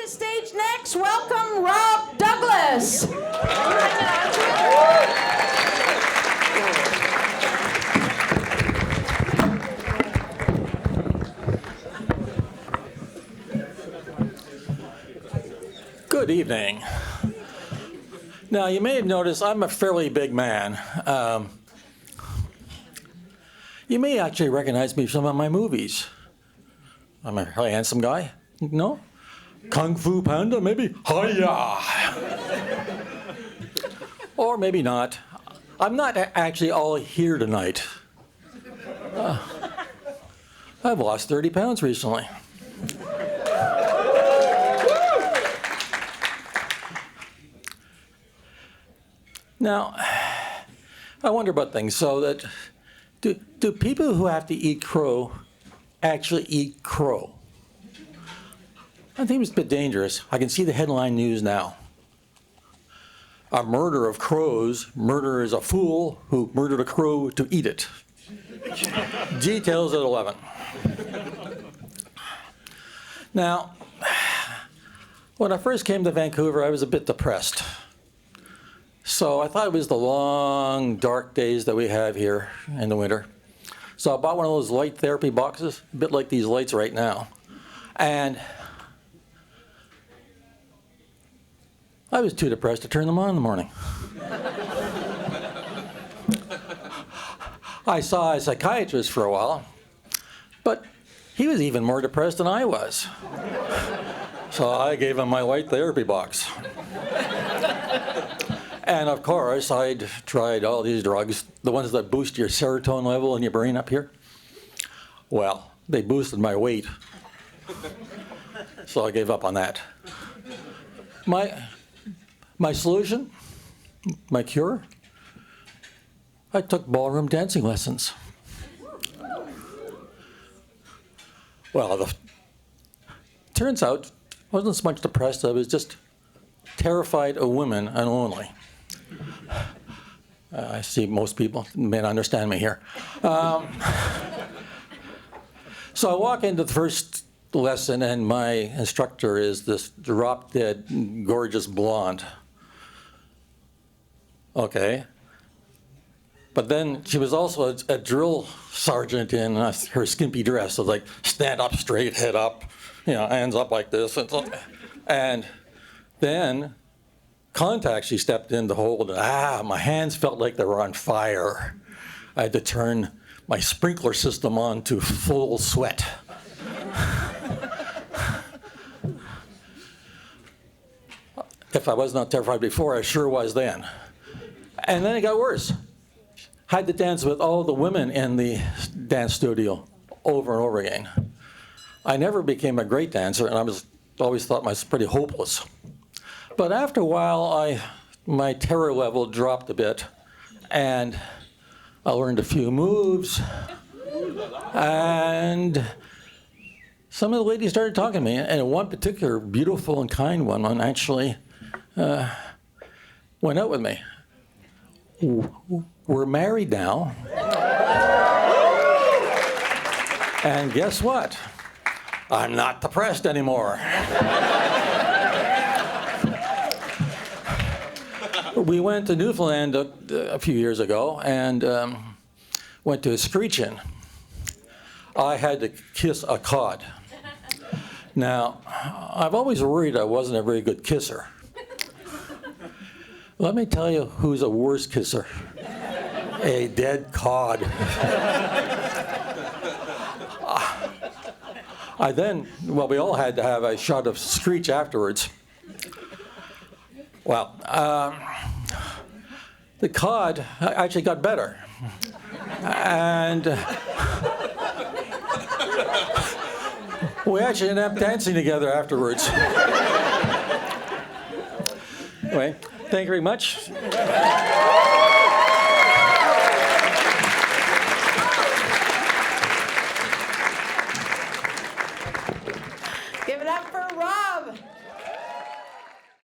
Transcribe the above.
the stage next, welcome Rob Douglas. Good evening. Now, you may have noticed I'm a fairly big man. You may actually recognize me from some of my movies. I'm a really handsome guy. No? Kung Fu Panda, maybe? Hi-ya! Or maybe not. I'm not actually all here tonight. I've lost 30 pounds recently. Now, I wonder about things. So that, do people who have to eat crow actually eat crow? I think it's a bit dangerous. I can see the headline news now. A murder of crows. Murderer is a fool who murdered a crow to eat it. Details at 11. Now, when I first came to Vancouver, I was a bit depressed. So I thought it was the long, dark days that we have here in the winter. So I bought one of those light therapy boxes, a bit like these lights right now. And I was too depressed to turn them on in the morning. I saw a psychiatrist for a while, but he was even more depressed than I was. So I gave him my light therapy box. And of course, I'd tried all these drugs, the ones that boost your serotonin level in your brain up here. Well, they boosted my weight. So I gave up on that. My solution, my cure, I took ballroom dancing lessons. Well, turns out I wasn't so much depressed, I was just terrified of women and only. I see most people may not understand me here. So I walk into the first lesson, and my instructor is this drop-dead, gorgeous blonde. Okay. But then she was also a drill sergeant in her skimpy dress. So like, stand up straight, head up, hands up like this. And then contact, she stepped in to hold. My hands felt like they were on fire. I had to turn my sprinkler system on to full sweat. If I was not terrified before, I sure was then. And then it got worse. I had to dance with all the women in the dance studio over and over again. I never became a great dancer, and I always thought I was pretty hopeless. But after a while, my terror level dropped a bit, and I learned a few moves, and some of the ladies started talking to me, and one particular beautiful and kind one actually went out with me. We're married now. And guess what? I'm not depressed anymore. We went to Newfoundland a few years ago and went to a screech-in. I had to kiss a cod. Now, I've always worried I wasn't a very good kisser. Let me tell you who's a worse kisser. A dead cod. We all had to have a shot of screech afterwards. Well, the cod actually got better. And we actually ended up dancing together afterwards. Anyway, thank you very much.